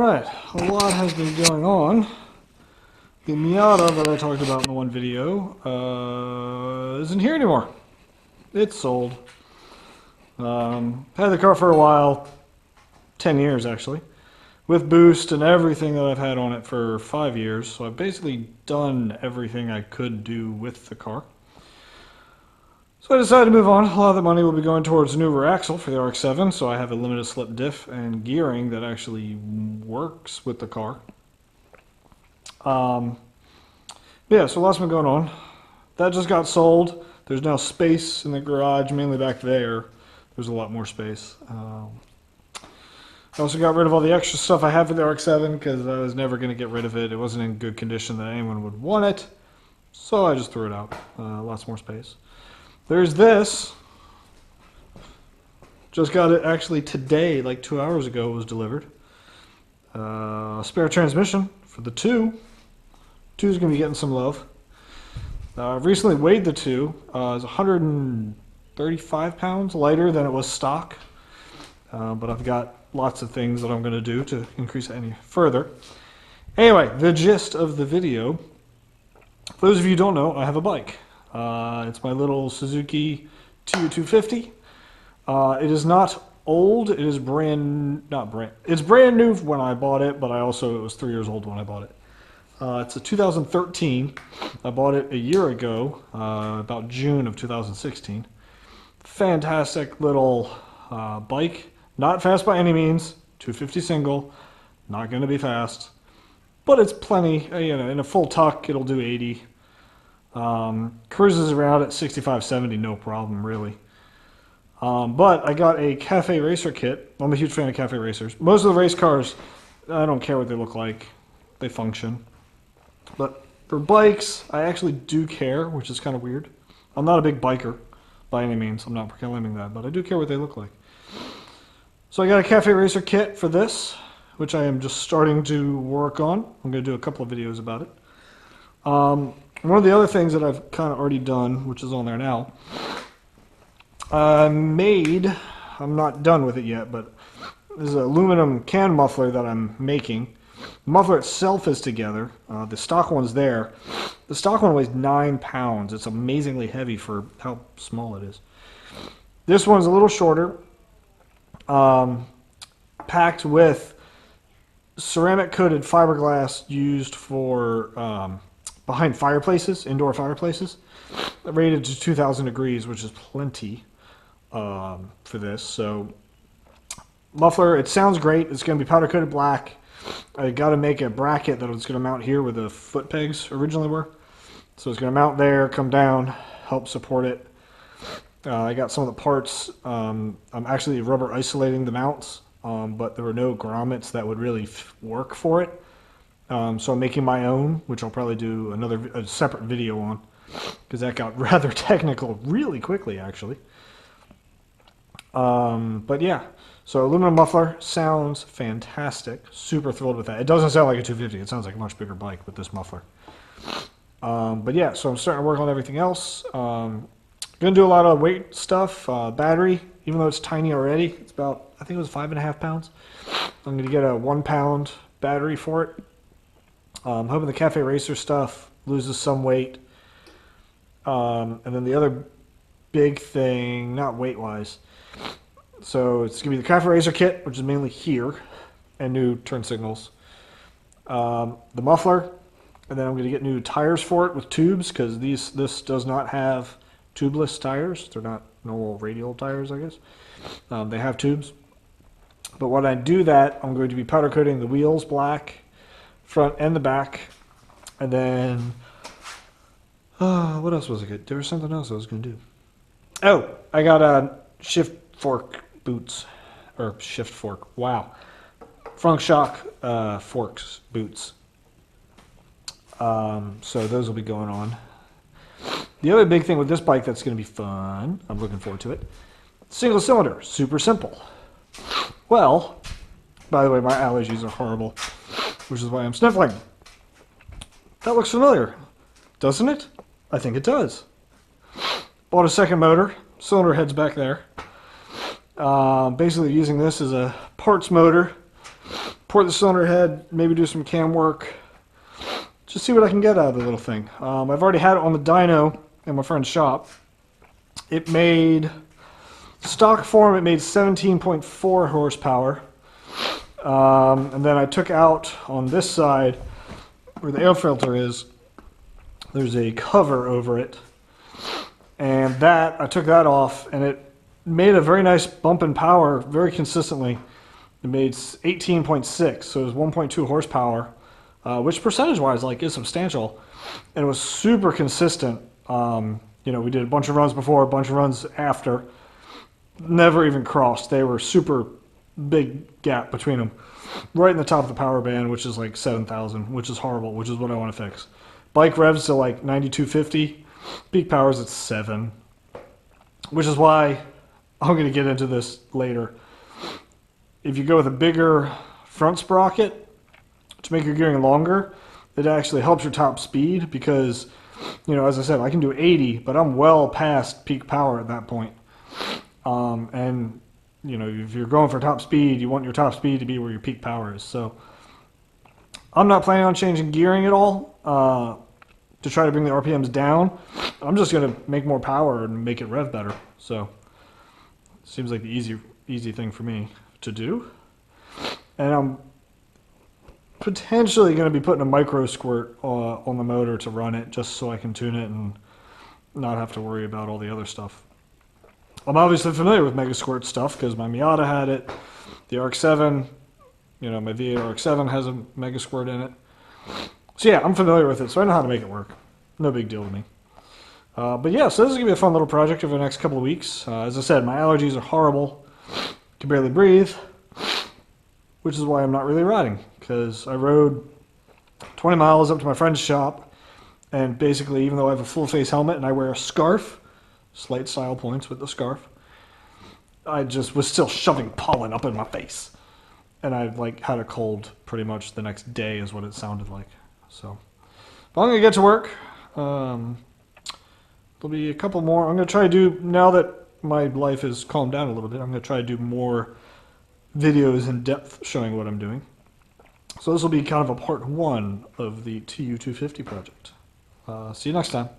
Alright, a lot has been going on. The Miata that I talked about in the one video isn't here anymore. It's sold. Had the car for a while, 10 years actually, with boost and everything that I've had on it for 5 years. So I've basically done everything I could do with the car. So I decided to move on. A lot of the money will be going towards a new rear axle for the RX-7, so I have a limited slip diff and gearing that actually works with the car. Yeah, so lots been going on. That just got sold. There's now space in the garage, mainly back there. There's a lot more space. I also got rid of all the extra stuff I had for the RX-7 because I was never going to get rid of it. It wasn't in good condition that anyone would want it, so I just threw it out. Lots more space. There's this. Just got it actually today, like 2 hours ago it was delivered. Spare transmission for the 2. 2 is going to be getting some love. I've recently weighed the 2. It's 135 pounds lighter than it was stock. But I've got lots of things that I'm going to do to increase it any further. Anyway, the gist of the video. For those of you who don't know, I have a bike. It's my little Suzuki TU250. It is not old. It is it's brand new when I bought it, but it was 3 years old when I bought it. It's a 2013. I bought it a year ago, about June of 2016. Fantastic little bike. Not fast by any means. 250 single. Not going to be fast. But it's plenty. You know, in a full tuck, it'll do 80. Cruises around at 65, 70, no problem, really. But I got a Cafe Racer kit. I'm a huge fan of Cafe Racers. Most of the race cars, I don't care what they look like. They function. But for bikes, I actually do care, which is kind of weird. I'm not a big biker by any means. I'm not proclaiming that, but I do care what they look like. So I got a Cafe Racer kit for this, which I am just starting to work on. I'm going to do a couple of videos about it. One of the other things that I've kind of already done, which is on there now, I'm not done with it yet, but there's an aluminum can muffler that I'm making. The muffler itself is together. The stock one's there. The stock one weighs 9 pounds. It's amazingly heavy for how small it is. This one's a little shorter, packed with ceramic coated fiberglass used for behind fireplaces, indoor fireplaces, rated to 2,000 degrees, which is plenty for this. So muffler, it sounds great. It's going to be powder coated black. I got to make a bracket that it's going to mount here where the foot pegs originally were. So it's going to mount there, come down, help support it. I got some of the parts. I'm actually rubber isolating the mounts, but there were no grommets that would really work for it. So I'm making my own, which I'll probably do a separate video on, because that got rather technical really quickly, actually. But yeah, so aluminum muffler sounds fantastic. Super thrilled with that. It doesn't sound like a 250. It sounds like a much bigger bike with this muffler. But yeah, so I'm starting to work on everything else. Gonna do a lot of weight stuff. Battery, even though it's tiny already, it's about, I think it was 5.5 pounds. I'm gonna get a 1 pound battery for it. I'm hoping the Cafe Racer stuff loses some weight. And then the other big thing, not weight-wise, so it's going to be the Cafe Racer kit, which is mainly here, and new turn signals. The muffler, and then I'm going to get new tires for it with tubes, because this does not have tubeless tires. They're not normal radial tires, I guess. They have tubes. But when I do that, I'm going to be powder coating the wheels black, front and the back, and then what else was I going to do? There was something else I was going to do. Oh, I got shift fork boots, or shift fork. Wow, front shock forks boots. So those will be going on. The other big thing with this bike that's going to be fun, I'm looking forward to it. Single cylinder, super simple. Well, by the way, my allergies are horrible, which is why I'm sniffling. That looks familiar, doesn't it? I think it does. Bought a second motor. Cylinder head's back there. Basically using this as a parts motor port the cylinder head, maybe do some cam work, just see what I can get out of the little thing. I've already had it on the dyno in my friend's shop. It made, stock form, it made 17.4 horsepower. And then I took out on this side, where the air filter is, there's a cover over it. And that, I took that off, and it made a very nice bump in power very consistently. It made 18.6, so it was 1.2 horsepower, which percentage-wise, like, is substantial. And it was super consistent. You know, we did a bunch of runs before, a bunch of runs after. Never even crossed. They were super big gap between them. Right in the top of the power band, which is like 7,000, which is horrible, which is what I want to fix. Bike revs to like 9250. Peak powers at 7. Which is why I'm going to get into this later. If you go with a bigger front sprocket to make your gearing longer, it actually helps your top speed because, you know, as I said, I can do 80, but I'm well past peak power at that point. And, you know, if you're going for top speed, you want your top speed to be where your peak power is. So I'm not planning on changing gearing at all to try to bring the RPMs down. I'm just going to make more power and make it rev better. So it seems like the easy thing for me to do. And I'm potentially going to be putting a micro squirt on the motor to run it just so I can tune it and not have to worry about all the other stuff. I'm obviously familiar with Mega Squirt stuff because my Miata had it. The RX-7, you know, my V8 RX-7 has a Mega Squirt in it. So yeah, I'm familiar with it, so I know how to make it work. No big deal to me. But yeah, so this is going to be a fun little project over the next couple of weeks. As I said, my allergies are horrible. Can barely breathe, which is why I'm not really riding, because I rode 20 miles up to my friend's shop, and basically, even though I have a full face helmet and I wear a scarf, slight style points with the scarf, I just was still shoving pollen up in my face. And I like had a cold pretty much the next day is what it sounded like. So, but I'm going to get to work. There'll be a couple more. I'm going to try to do, now that my life has calmed down a little bit, I'm going to try to do more videos in depth showing what I'm doing. So this will be kind of a part 1 of the TU250 project. See you next time.